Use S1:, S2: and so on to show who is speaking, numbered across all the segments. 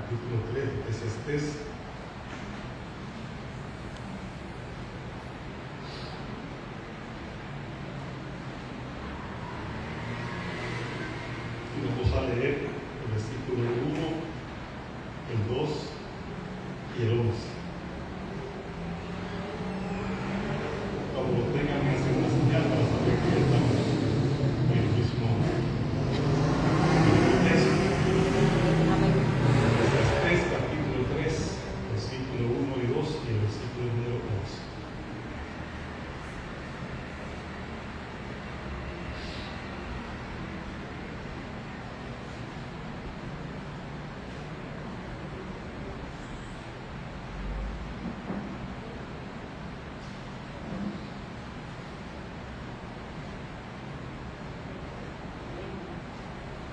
S1: capítulo 3 de Eclesiastés. Y vamos a leer el versículo 1, el 2 y el 11. Cuando lo tengan, me hacen una señal para saber que ya estamos en el mismo texto. Eclesiastés capítulo 3, versículo 1 y 2 y el versículo número 11.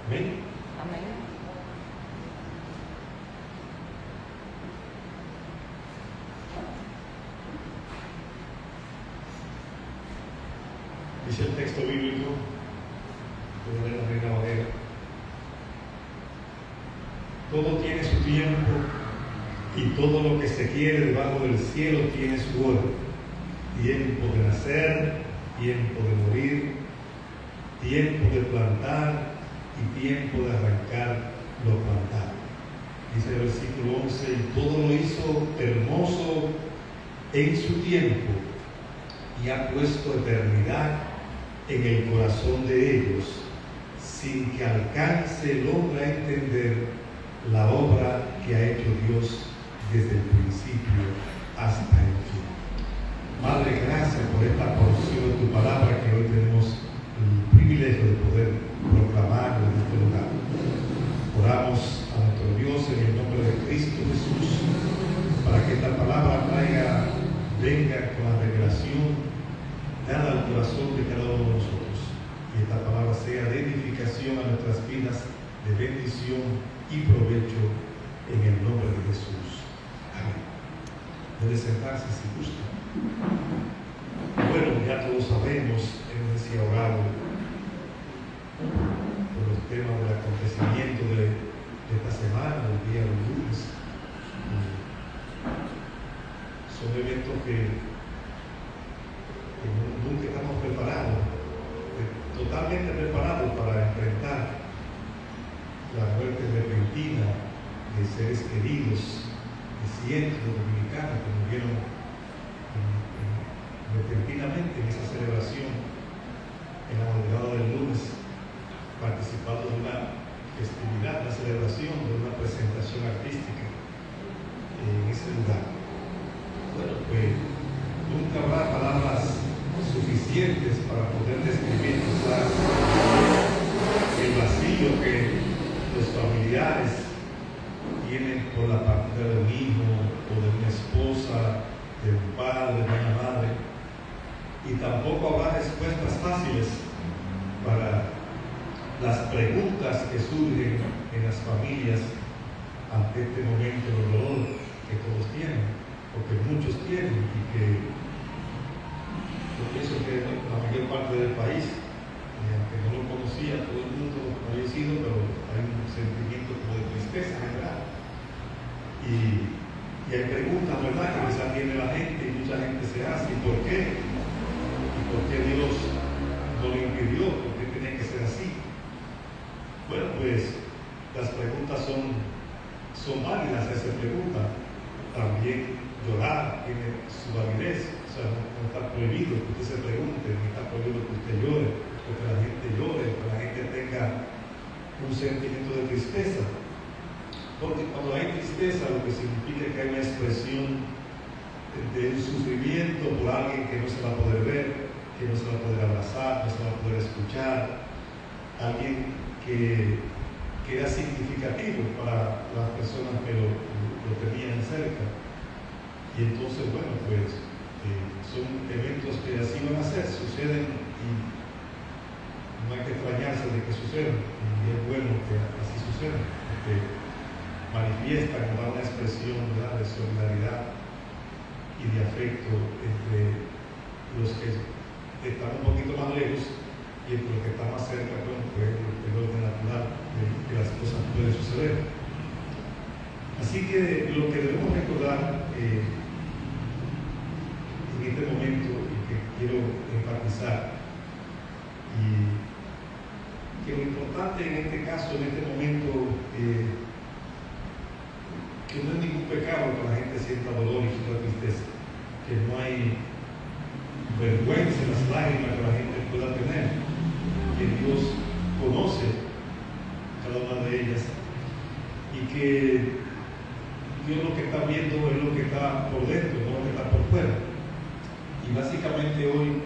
S1: Amén.
S2: Amén.
S1: Dice el texto bíblico de la Reina Valera: todo tiene su tiempo y todo lo que se quiere debajo del cielo tiene su hora. Tiempo de nacer, tiempo de morir, tiempo de plantar y tiempo de arrancar lo plantado. Dice el versículo 11: y todo lo hizo hermoso en su tiempo y ha puesto eternidad en el corazón de ellos, sin que alcance el hombre a entender la obra que ha hecho Dios desde el principio hasta el fin. Madre, gracias por esta porción de tu palabra que hoy tenemos el privilegio de poder proclamar en este lugar. Oramos a nuestro Dios en el nombre de Cristo Jesús para que esta palabra venga con la revelación dada al corazón de cada uno de nosotros, y esta palabra sea de edificación a nuestras vidas, de bendición y provecho en el nombre de Jesús. Amén. Debe sentarse si gusta. Bueno, ya todos sabemos, hemos orado por los temas del acontecimiento de esta semana, el día del lunes. Son eventos que nunca estamos preparados, totalmente preparados para enfrentar la muerte repentina de seres queridos, de cientos de dominicanos que murieron repentinamente en esa celebración en la madrugada del lunes, participando de una festividad, una celebración, de una presentación artística en ese lugar. Bueno, pues nunca habrá palabras suficientes para poder describir quizás el vacío que los familiares tienen por la partida de un hijo o de una esposa, de un padre, de una madre, y tampoco habrá respuestas fáciles para las preguntas que surgen en las familias ante este momento de dolor que todos tienen, o que muchos tienen, y que yo pienso que la mayor parte del país, aunque no lo conocía, todo el mundo lo ha fallecido, pero hay un sentimiento como de tristeza, ¿verdad? Y hay preguntas, ¿verdad?, que quizás tiene la gente, y mucha gente se hace: ¿y por qué? ¿Y por qué Dios no lo impidió? ¿Por qué tiene que ser así? Bueno, pues las preguntas son válidas, esa pregunta. También llorar tiene su validez. O sea, no está prohibido que usted se pregunte, ni está prohibido que usted llore, o que la gente llore, que la gente tenga un sentimiento de tristeza. Porque cuando hay tristeza, lo que significa que hay una expresión de un sufrimiento por alguien que no se va a poder ver, que no se va a poder abrazar, no se va a poder escuchar, alguien que era significativo para las personas que lo tenían cerca. Y entonces, bueno, pues son eventos que así van a ser, suceden, y no hay que extrañarse de que sucedan, y es bueno que así suceda, porque manifiestan, da una expresión, ¿verdad?, de solidaridad y de afecto entre los que están un poquito más lejos y entre los que están más cerca. Bueno, pues el orden natural de que las cosas pueden suceder. Así que lo que debemos recordar en este momento y que quiero enfatizar, y que lo importante en este caso, en este momento, que no es ningún pecado que la gente sienta dolor y sienta tristeza, que no hay vergüenza en las lágrimas que la gente pueda tener, que Dios conoce cada una de ellas y que Dios lo que está viendo es lo que está por dentro, no lo que está por fuera. Y básicamente hoy,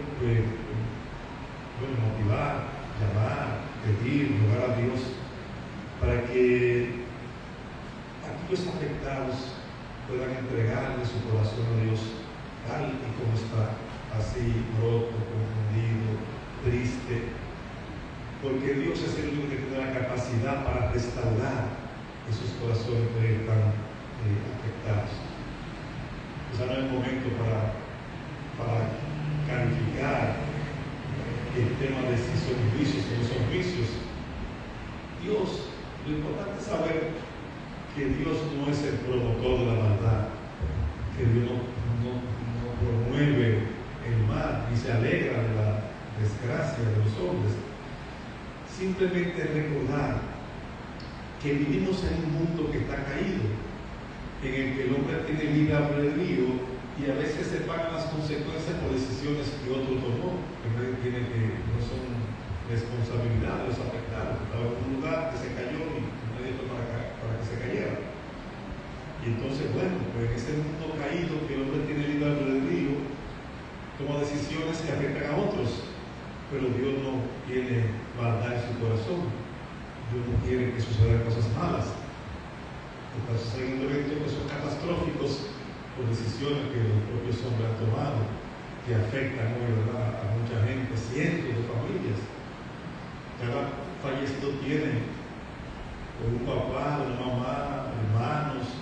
S1: motivar, llamar, pedir, rogar a Dios para que aquellos afectados puedan entregarle su corazón a Dios tal y como está, así, roto, confundido, triste, porque Dios es el único que tiene la capacidad para restaurar esos corazones que están afectados. Quizá no es el momento para calificar el tema de si son juicios o no son juicios. Dios, lo importante es saber que Dios no es el promotor de la maldad, que Dios no promueve el mal ni se alegra de la desgracia de los hombres. Simplemente recordar que vivimos en un mundo que está caído, en el que el hombre tiene libre albedrío y a veces se pagan las consecuencias por decisiones que otro tomó, que no son responsabilidad de los afectados. Estaba en un lugar que se cayó y nadie fue para que se cayera. Y entonces, pues en ese mundo caído que el hombre tiene libre albedrío, toma decisiones que afectan a otros, pero Dios no tiene maldad en su corazón. Dios no quiere que sucedan cosas malas. Está sucediendo eventos que son catastróficos por decisiones que los propios hombres han tomado, que afectan hoy, ¿verdad?, a mucha gente, cientos de familias. Cada fallecido tiene un papá, una mamá, hermanos,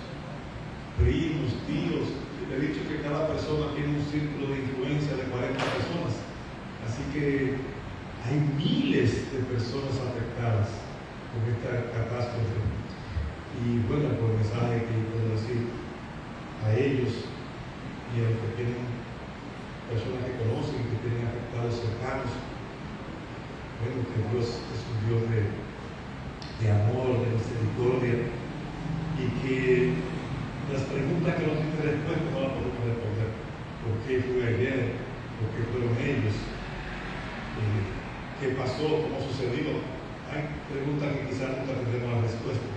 S1: primos, tíos. Le he dicho que cada persona tiene un círculo de influencia de 40 personas. Así que hay miles de personas afectadas por esta catástrofe. Y bueno, por el mensaje que yo puedo decir a ellos y a los que tienen personas que conocen, que tienen afectados cercanos, bueno, que Dios es un Dios de amor, de misericordia, y que las preguntas que no tienen respuesta no las podemos responder. ¿Por qué fue ayer? ¿Por qué fueron ellos? ¿Qué pasó? ¿Cómo sucedió? Hay preguntas que quizás nunca tendremos la respuesta.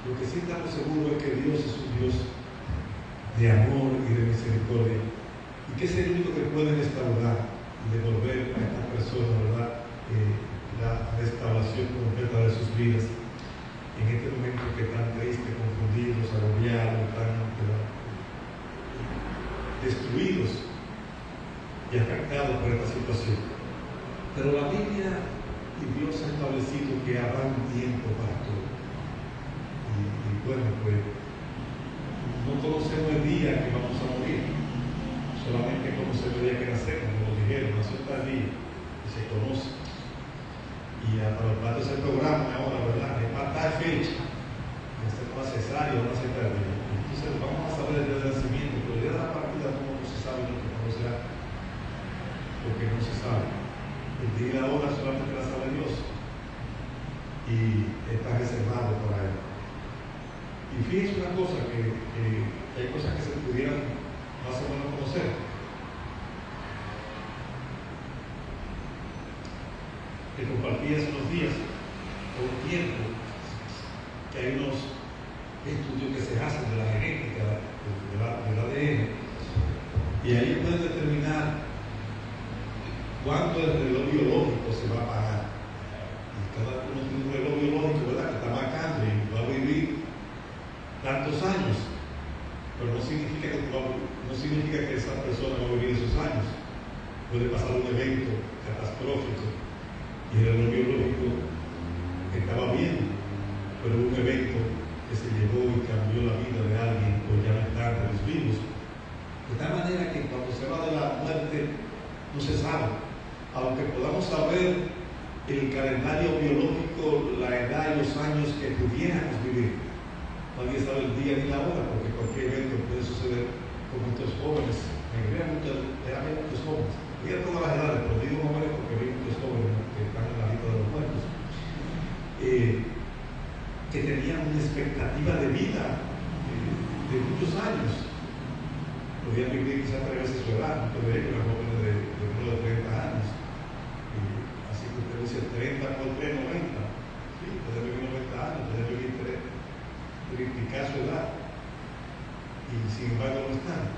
S1: Lo que sí estamos seguros es que Dios es un Dios de amor y de misericordia, y que es el único que puede restaurar y devolver a estas personas, ¿verdad?, la restauración completa de sus vidas en este momento que están tristes, confundidos, agobiados, están destruidos y afectados por esta situación. Pero la Biblia y Dios ha establecido que habrá un tiempo para todo. Y bueno, pues no conocemos el día que vamos a morir, solamente conocemos el día que nacemos, como dijeron, nació tal día y se conoce. Y para el plato ese programa ahora, ¿verdad?, es para tal fecha, es una cesárea, una cesárea. Entonces vamos a saber el día del nacimiento, pero el día de la partida no se sabe lo que no será, porque no se sabe. El día y la hora solamente la sabe Dios y está reservado para Él. Y fíjense una cosa, que hay cosas que se pudieran más o menos conocer. Que compartí hace unos días, por un tiempo, que hay unos estudios que se hacen de la genética, del ADN, y ahí pueden determinar cuándo el reloj biológico se va a apagar. Y cada uno tiene un reloj biológico, ¿verdad?, que está marcando y va a vivir tantos años, pero no significa que esa persona va a vivir esos años. Puede pasar un evento catastrófico y el reloj biológico estaba bien, pero un evento que se llevó y cambió la vida de alguien, pues ya no está entre los vivos. De tal manera que cuando se va de la muerte no se sabe, aunque podamos saber el calendario biológico, la edad y los años que pudiéramos vivir. nadie sabe el día ni la hora, porque cualquier evento puede suceder con estos jóvenes. Había muchos jóvenes, había todas las edades, pero digo jóvenes porque había muchos jóvenes que están en la lista de los muertos, que tenían una expectativa de vida de muchos años. Podían vivir quizás 3 veces su edad, muchos de ellos eran jóvenes de menos de 30 años. Así que usted dice 30 por 3, 90. Sí, puede vivir 90 años, puede vivir 30 su edad. Y sin embargo no están.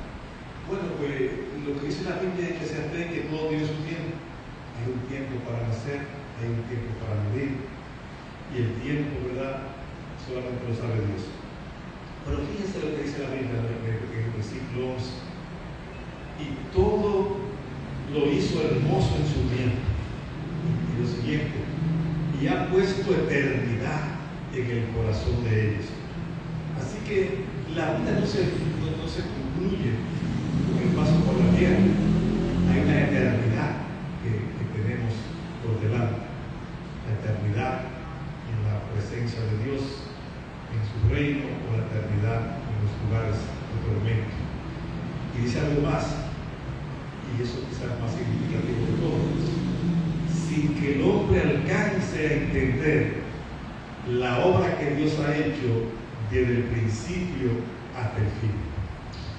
S1: Bueno, pues lo que dice la Biblia es que se aprende que todo tiene su tiempo. Hay un tiempo para nacer, hay un tiempo para morir. Y el tiempo, ¿verdad?, solamente lo sabe Dios. Pero fíjense lo que dice la Biblia en el versículo 11. Y todo lo hizo hermoso en su tiempo. Y lo siguiente, y ha puesto eternidad en el corazón de ellos. Así que la vida no se concluye con el paso por la tierra. Hay una eternidad que tenemos por delante. La eternidad en la presencia de Dios, en su reino, o la eternidad en los lugares de tormento. Y dice algo más, y eso quizás más significativo de todo: sin que el hombre alcance a entender la obra que Dios ha hecho desde el principio hasta el fin.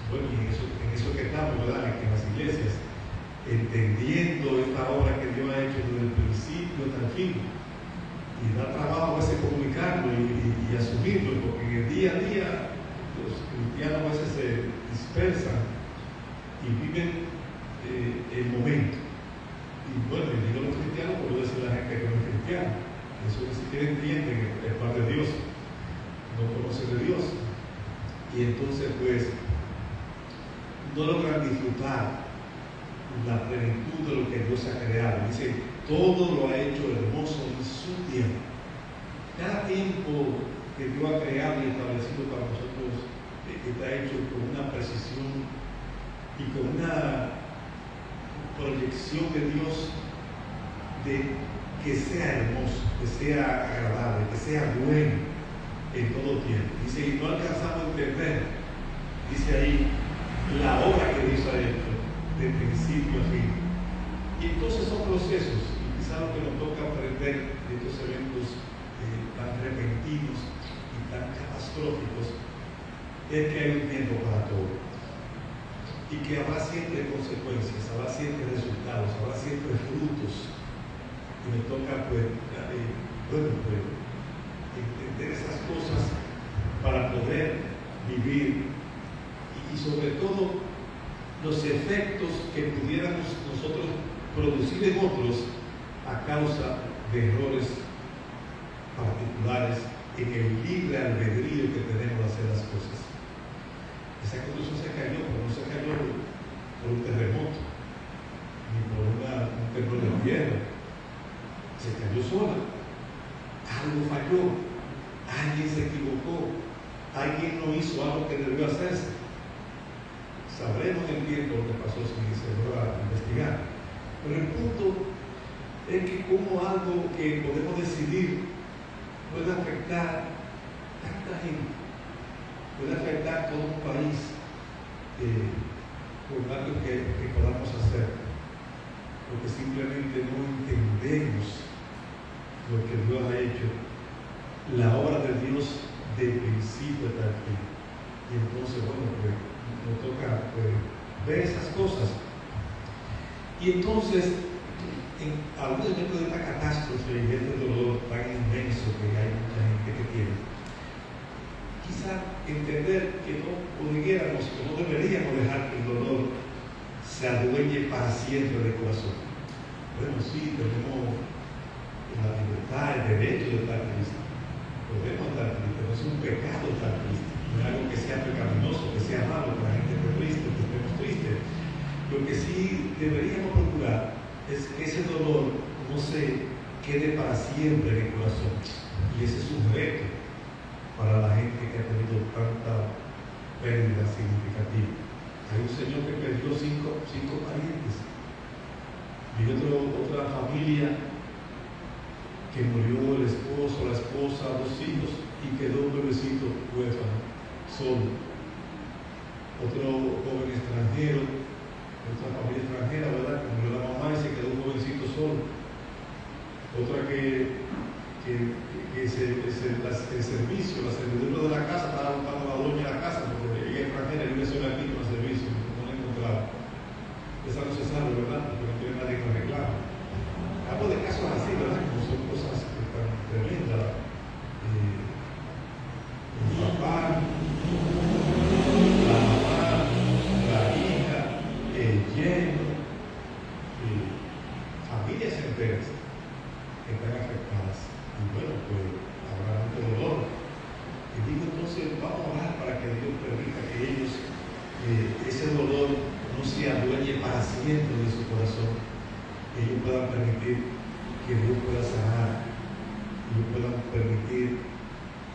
S1: Bueno, y en eso que estamos, ¿verdad?, en las iglesias, entendiendo esta obra que Dios ha hecho desde el principio hasta el fin. Y da trabajo a veces comunicarlo y asumirlo, porque en el día a día los cristianos a veces se dispersan y viven el momento. Y bueno, y digo los cristianos, por no decir la gente que no es cristiana. Eso ni siquiera entienden el plan de Dios, no conocen de Dios. Y entonces, pues, no logran disfrutar la plenitud de lo que Dios ha creado. Dice, todo lo ha hecho hermoso en su tiempo. Cada tiempo que Dios ha creado y establecido para nosotros está hecho con una precisión y con una proyección de Dios de que sea hermoso, que sea agradable, que sea bueno en todo tiempo. Dice, y no alcanzamos a entender, dice ahí, la obra que Dios ha hecho de principio a fin. Y entonces son procesos, y quizás lo que nos toca aprender de estos eventos tan repentinos y tan catastróficos es que hay un tiempo para todo. Y que habrá siempre consecuencias, habrá siempre resultados, habrá siempre frutos. Y me toca, pues, entender esas cosas para poder vivir y sobre todo los efectos que pudiéramos nosotros producir en otros a causa de errores particulares en el libre albedrío que tenemos de hacer las cosas. Esa construcción se cayó, pero no se cayó por un terremoto, ni por un temblor de tierra. Se cayó sola. Algo falló. Alguien se equivocó. Alguien no hizo algo que debió hacerse. Sabremos el tiempo lo que pasó si se logra investigar. Pero el punto es que como algo que podemos decidir puede afectar a tanta gente, puede afectar a todo un país, por algo que podamos hacer, porque simplemente no entendemos lo que Dios ha hecho, la obra de Dios de principio hasta el fin. Y entonces, bueno, pues nos toca ver esas cosas. Y entonces, hablando de esta catástrofe y de este dolor tan inmenso que hay mucha gente que tiene, quizá entender que no pudiéramos, que no deberíamos dejar que el dolor se adueñe para siempre del corazón. Bueno, sí, tenemos la libertad, el derecho de estar tristes. Podemos estar tristes, no es un pecado estar triste, no es algo que sea pecaminoso, que sea malo, que la gente esté triste, que estemos tristes. Lo que sí deberíamos procurar es que ese dolor no se quede para siempre en el corazón. Y ese es un reto para la gente que ha tenido tanta pérdida significativa. Hay un señor que perdió cinco parientes. Y otra familia que murió el esposo, la esposa, 2 hijos. y quedó un bebecito huérfano, solo. Otro joven extranjero, otra familia extranjera, ¿verdad? Que murió la mamá y se quedó un jovencito solo. Otra que el servicio, la servidumbre de la casa, estaba buscando a la doña de la casa, porque ella es extranjera y vive sola aquí con el servicio, no la encontraba. Esa no se sabe, ¿verdad? Porque no tiene nadie que arreglar. Hablo de casos así, ¿verdad? Como son cosas tan tremendas. El papá, la mamá, la hija, el yerno, familias enteras que están afectadas. Y bueno, pues habrá mucho dolor. Y digo entonces, vamos a orar para que Dios permita que ellos, ese dolor no se adueñe para siempre de su corazón. Que ellos puedan permitir que Dios pueda sanar. Que ellos puedan permitir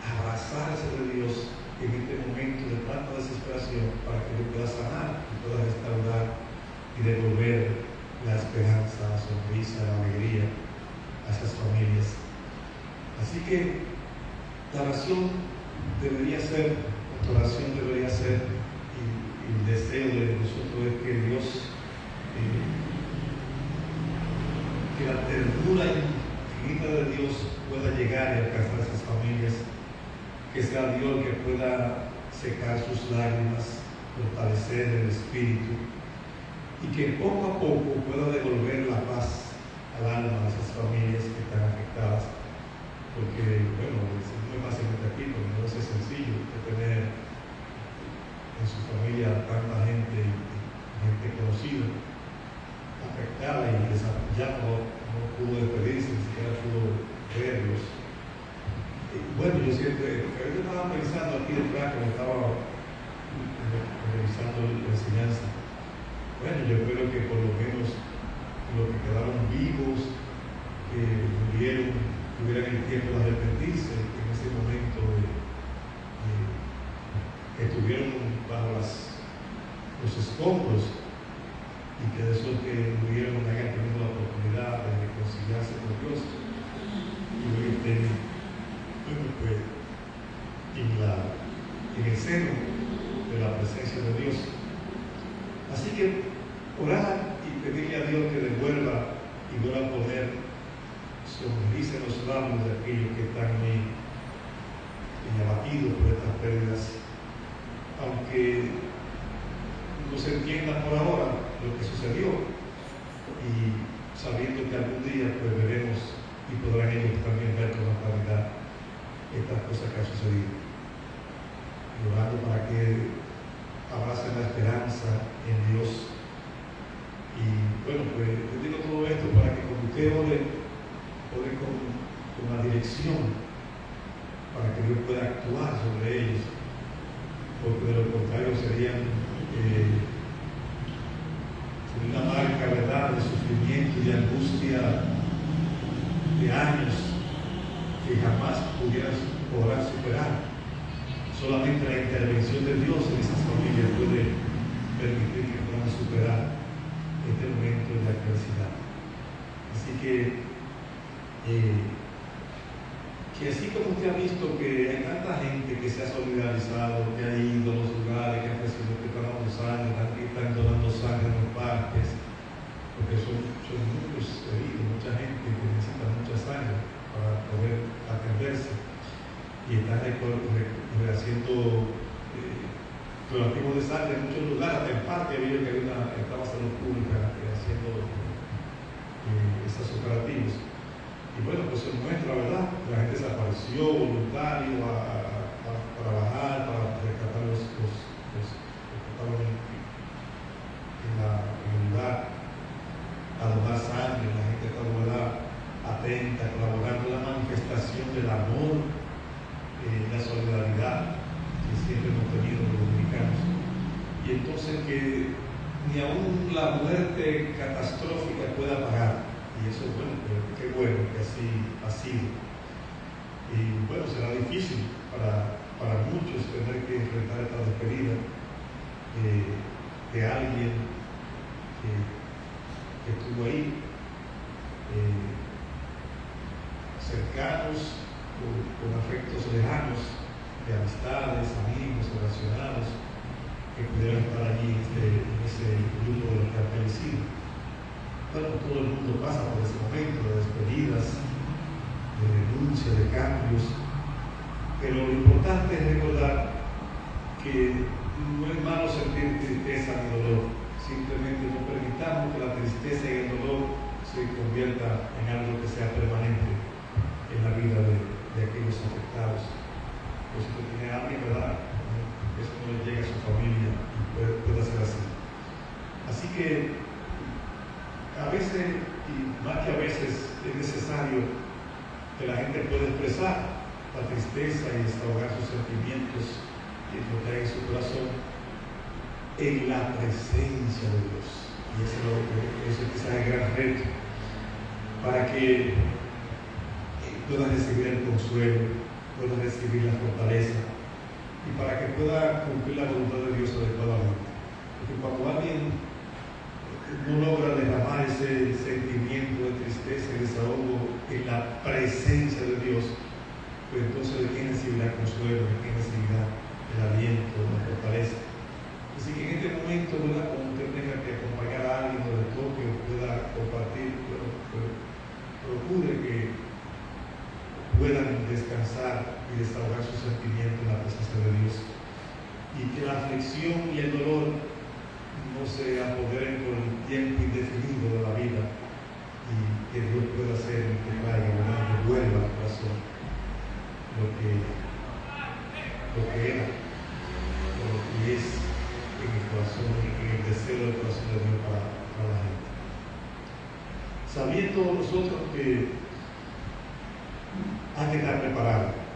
S1: abrazarse de Dios en este momento de tanta desesperación para que Dios pueda sanar y pueda restaurar y devolver la esperanza, la sonrisa, la alegría a esas familias. Así que la oración debería ser, y el deseo de nosotros es que Dios, que la ternura infinita de Dios pueda llegar y alcanzar a esas familias, que sea Dios que pueda secar sus lágrimas, fortalecer el espíritu y que poco a poco pueda devolver la paz al alma de esas familias que están afectadas. Porque, bueno, es muy fácilmente aquí, porque no es sencillo tener en su familia tanta gente conocida, afectada y ya no pudo despedirse, ni siquiera pudo verlos. Bueno, yo siempre, porque yo estaba pensando aquí detrás, cuando estaba revisando la enseñanza, bueno, yo creo que por lo menos los que quedaron vivos, que murieron, tuvieran el tiempo de arrepentirse en ese momento, que estuvieron bajo los escombros, y que de esos que murieron hayan tenido la oportunidad de reconciliarse con Dios y hoy estén, bueno, pues, en el seno de la presencia de Dios. Así que orar y pedirle a Dios que devuelva y vuelva a poner sonrisa en los labios de aquellos que están muy abatidos por estas pérdidas, aunque no se entienda por ahora lo que sucedió, y sabiendo que algún día pues veremos y podrán ellos también ver con la claridad estas cosas que han sucedido, y orando para que abracen la esperanza en Dios. Y bueno, pues yo digo todo esto para que como usted ore con la dirección, para que Dios pueda actuar sobre ellos, porque de lo contrario serían una marca, ¿verdad?, de sufrimiento y de angustia de años que jamás podrán superar. Solamente la intervención de Dios en esas familias puede permitir que puedan superar este momento de adversidad. Así que así como usted ha visto que hay tanta gente que se ha solidarizado, que ha ido a los lugares, que ha ofrecido, que están dando sangre, que están donando sangre en los parques, porque son muchos heridos, mucha gente que necesita mucha sangre para poder atenderse, y están haciendo donativos de sangre en muchos lugares. Hasta en parque había que estaba salud pública haciendo esos operativos. Y bueno, pues se muestra, ¿verdad? La gente se apareció voluntario a trabajar, para rescatar los que estaban en el lugar, a donar sangre. La gente está, ¿verdad?, atenta, colaborando en la manifestación del amor, la solidaridad que siempre hemos tenido los dominicanos. Y entonces que ni aún la muerte catastrófica pueda parar. Y eso es bueno, pero qué bueno que así ha sido. Y bueno, será difícil para muchos tener que enfrentar esta despedida de alguien que estuvo ahí, cercanos, con afectos lejanos, de amistades, amigos, relacionados, que pudieran estar allí en ese grupo de los que han fallecido. Bueno, todo el mundo pasa por ese momento de despedidas, de renuncia, de cambios, pero lo importante es recordar que no es malo sentir tristeza ni dolor, simplemente no permitamos que la tristeza y el dolor se convierta en algo que sea permanente en la vida de aquellos afectados. Pues si usted tiene a alguien, ¿verdad?, eso no le llega a su familia y puede ser así. Así que a veces, y más que a veces, es necesario que la gente pueda expresar la tristeza y desahogar sus sentimientos y lo que hay en su corazón en la presencia de Dios. Y eso quizás es el gran reto, para que puedan recibir el consuelo, puedan recibir la fortaleza y para que pueda cumplir la voluntad de Dios adecuadamente. Porque cuando alguien no logra derramar ese sentimiento de tristeza y desahogo en la presencia de Dios, pues entonces de quién recibirá consuelo, de quién recibirá el aliento, la fortaleza. Así que en este momento, ¿verdad?, cuando usted tenga que acompañar a alguien o le toque o pueda compartir, bueno, pues, procure que puedan descansar y desahogar sus sentimientos en la presencia de Dios, y que la aflicción y el dolor no se apoderen por el tiempo indefinido de la vida, y que Dios pueda hacer que traiga, que vuelva al corazón lo que era, o lo que es en el corazón, en el deseo del corazón de Dios para la gente. Sabiendo nosotros que hay que estar preparado.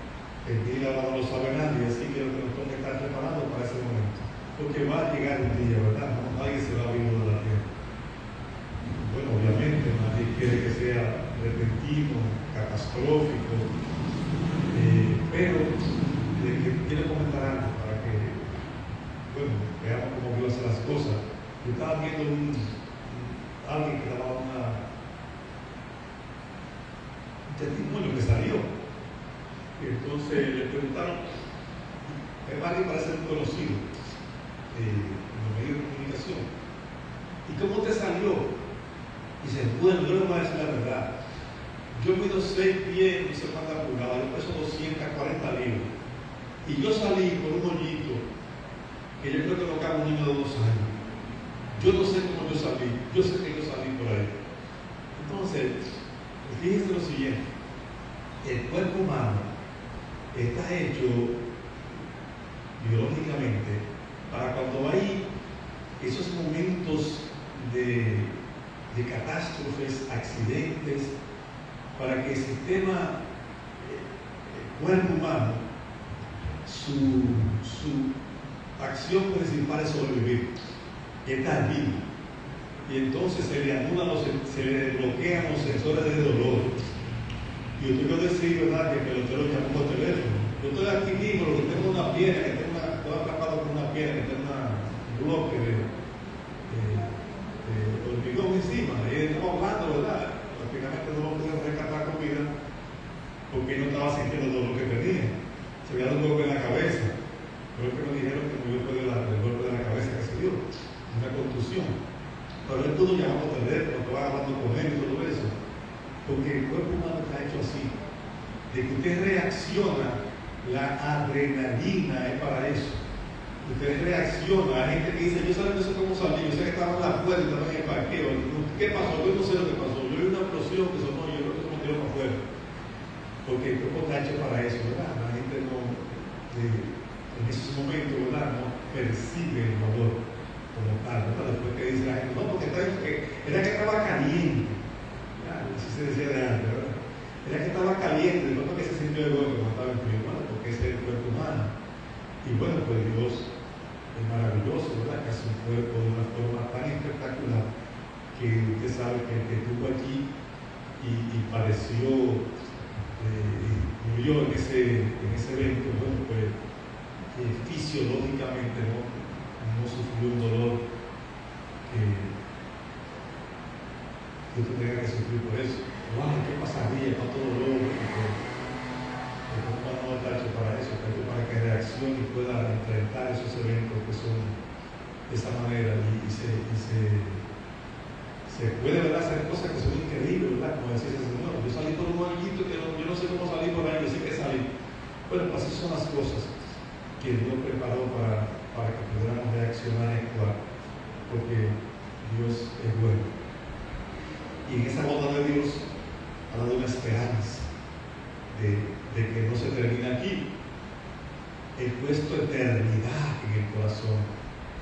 S1: El día ahora no lo sabe nadie, así que nos toca estar preparados para ese momento. Porque va a llegar un día, ¿verdad? No, nadie se va a vivir de la tierra. Bueno, obviamente nadie quiere que sea repentino, catastrófico, pero quiero comentar algo para que, bueno, veamos cómo Dios hace las cosas. Yo estaba viendo alguien que daba un testimonio que salió. Y entonces le preguntaron, alguien parece muy conocido en los medios de comunicación, ¿y cómo te salió? Y dice, bueno, yo le voy a decir la verdad. Yo mido 6 pies, no sé cuántas pulgadas, yo peso 240 libras. Y yo salí por un hoyito que yo creo que no cabe un niño de 2 años. Yo no sé cómo yo salí, yo sé que yo salí por ahí. Entonces, fíjense lo siguiente: el cuerpo humano está hecho biológicamente para cuando hay esos momentos de catástrofes, accidentes, para que el sistema, el cuerpo humano, su acción principal es sobrevivir, estar vivo. Y entonces se le bloquean los sensores de dolor. Y yo tengo que decir, ¿verdad?, que el pelotero llamó por teléfono. Yo estoy aquí mismo, lo que tengo una piedra, que tengo estoy atrapado con una piedra, que tengo un bloque de hormigón encima. Y estaba hablando, ¿verdad? Prácticamente no lo pudieron rescatar con vida porque no estaba sintiendo todo lo que tenía. Se había dado un golpe en la cabeza. Creo que me dijeron que murió después del golpe de la cabeza que se dio, una contusión. Pero él pudo llamar por teléfono, estaba hablando con él y todo eso. Porque el cuerpo humano está hecho así, de que usted reacciona, la adrenalina es para eso. Usted reacciona, hay gente que dice, yo no sé cómo salí, yo sé que estaba en la puerta, estaba en el parqueo, ¿qué pasó? Yo no sé lo que pasó, yo vi una explosión que sonó, yo creo que se me tiró para afuera. Porque el cuerpo está hecho para eso, ¿verdad? La gente no, en esos momentos, ¿verdad?, no percibe el dolor como tal, ¿verdad? Después que dice la gente, no, porque era que estaba caliente. Así se decía de antes, ¿verdad? Era que estaba caliente, no porque se sintió el golpe, no estaba en frío, bueno, porque ese es el cuerpo humano. Y bueno, pues Dios es maravilloso, ¿verdad?, que hace un cuerpo de una forma tan espectacular que usted sabe que el que estuvo aquí y padeció, murió en ese evento, bueno, pues fisiológicamente no sufrió un dolor que usted tenga que sufrir por eso. ¡Wow! ¿Qué pasaría? ¿Cuánto dolor? El cuerpo humano no está hecho para eso, está hecho para que reaccione y pueda enfrentar esos eventos que son de esa manera y se puede, ¿verdad?, hacer cosas que son increíbles, ¿verdad? Como decía ese señor, yo salí por un añito que yo no sé cómo salí por ahí, yo sé que salí. Bueno, así son las cosas que Dios preparó para que pudiéramos reaccionar y actuar, porque Dios es bueno. Y en esa bondad de Dios ha dado una esperanza de que no se termina aquí. He puesto eternidad en el corazón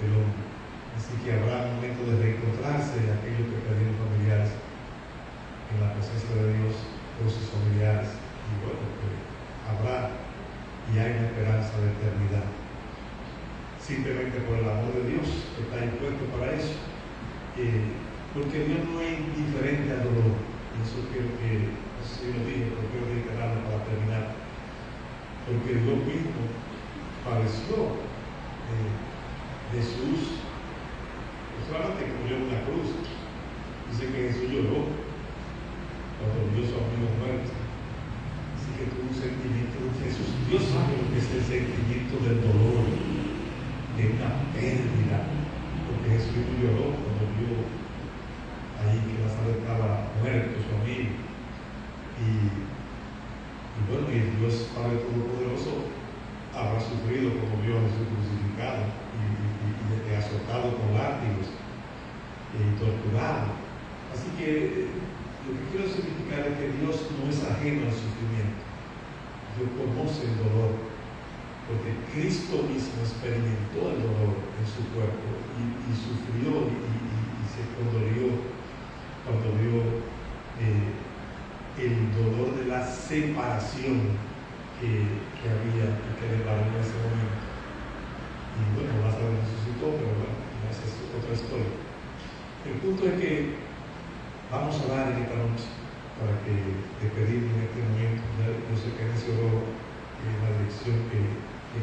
S1: del hombre. Así que habrá un momento de reencontrarse de aquellos que perdieron familiares en la presencia de Dios por sus familiares. Y bueno, pues habrá y hay una esperanza de eternidad. Simplemente por el amor de Dios que está impuesto para eso. Porque Dios no es indiferente al dolor. Y eso quiero que, no sé si lo dije, pero quiero reiterarlo para terminar. Porque Dios mismo padeció Jesús. Solamente que murió en una cruz. Dice que Jesús lloró cuando vio a su amigo muerto. Así que tuvo un sentimiento de Jesús. Dios sabe lo que es el sentimiento del dolor, de una pérdida. Porque Jesús lloró cuando vio ahí que Lázaro estaba muerto, su amigo. Y bueno, y el Dios Padre Todopoderoso habrá sufrido como vio a Jesús crucificado y azotado con látigos y torturado. Así que lo que quiero significar es que Dios no es ajeno al sufrimiento. Dios conoce el dolor, porque Cristo mismo experimentó el dolor en su cuerpo y sufrió y se condolió cuando vio el dolor de la separación que había y que le paró en ese momento. Y bueno, Lázaro resucitó, pero bueno, esa es otra historia. El punto es que vamos a orar en esta noche para que te pedimos en este momento. Yo sé que en ese oró la dirección que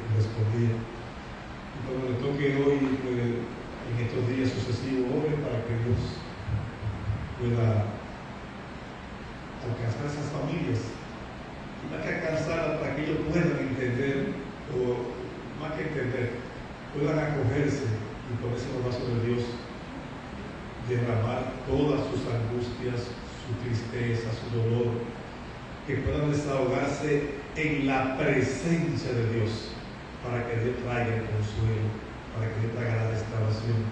S1: correspondía. Y cuando le toque hoy, pues, en estos días sucesivos, ore para que Dios pueda alcanzar esas familias. Y más que alcanzarlas, para que ellos puedan entender, o más que entender, puedan acogerse y ponerse en los brazos de Dios, derramar todas sus angustias, su tristeza, su dolor, que puedan desahogarse en la presencia de Dios, para que Dios traiga el consuelo, para que Dios traiga la restauración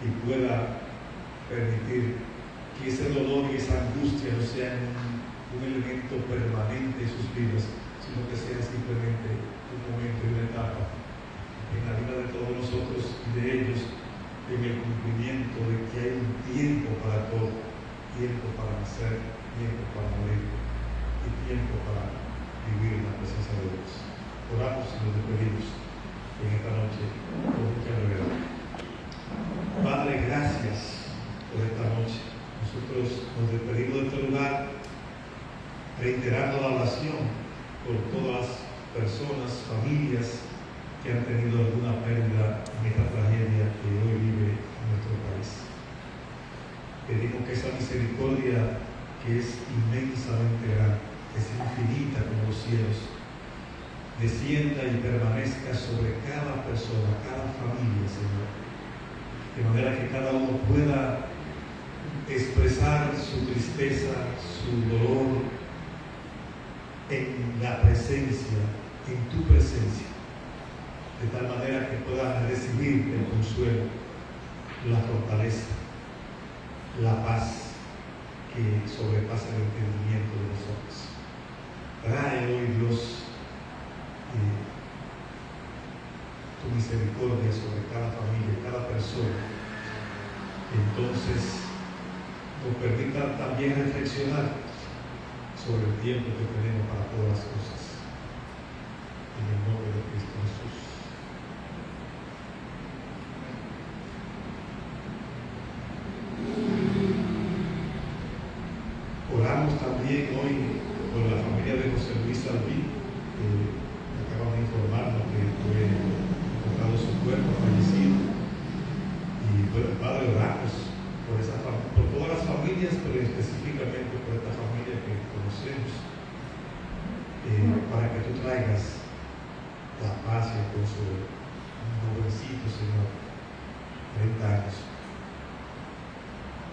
S1: y pueda permitir que ese dolor y esa angustia no sean un elemento permanente en sus vidas, sino que sea simplemente un momento y una etapa en la vida de todos nosotros y de ellos, en el cumplimiento de que hay un tiempo para todo, tiempo para nacer, tiempo para morir y tiempo para vivir en la presencia de Dios. Oramos y nos despedimos en esta noche con mucha brevedad. Padre, gracias por esta noche. Nosotros nos despedimos de este lugar reiterando la oración por todas las personas, familias que han tenido alguna pérdida en esta tragedia que hoy vive en nuestro país. Pedimos que esa misericordia, que es inmensamente grande, que es infinita como los cielos, descienda y permanezca sobre cada persona, cada familia, Señor, de manera que cada uno pueda expresar su tristeza, su dolor en la presencia, en tu presencia, de tal manera que puedan recibir el consuelo, la fortaleza, la paz que sobrepasa el entendimiento de los hombres. Trae hoy, Dios, tu misericordia sobre cada familia, cada persona. Entonces nos permita también reflexionar sobre el tiempo que tenemos para todas las cosas. En el nombre de Cristo Jesús. Oramos también hoy por la familia de José Luis Albín, que acaban de informarnos que fue encontrado su cuerpo fallecido. Y bueno, Padre, oramos por todas las familias, pero específicamente por esta familia que conocemos, para que Asia con su jovencito señor, 30 años.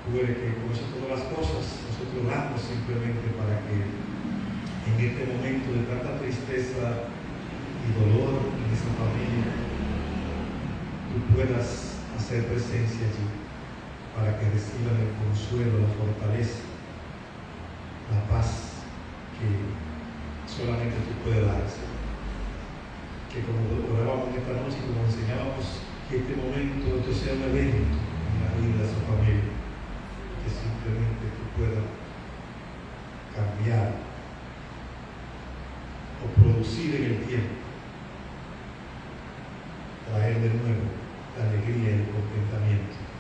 S1: Puede que como eso todas las cosas, nosotros oramos simplemente para que en este momento de tanta tristeza y dolor en esa familia, tú puedas hacer presencia allí para que reciban el consuelo, la fortaleza, la paz que solamente tú puedes dar. Que como orábamos esta noche, como enseñábamos, que este momento esto sea un evento en la vida de esa familia, que simplemente tú puedas cambiar o producir en el tiempo, traer de nuevo la alegría y el contentamiento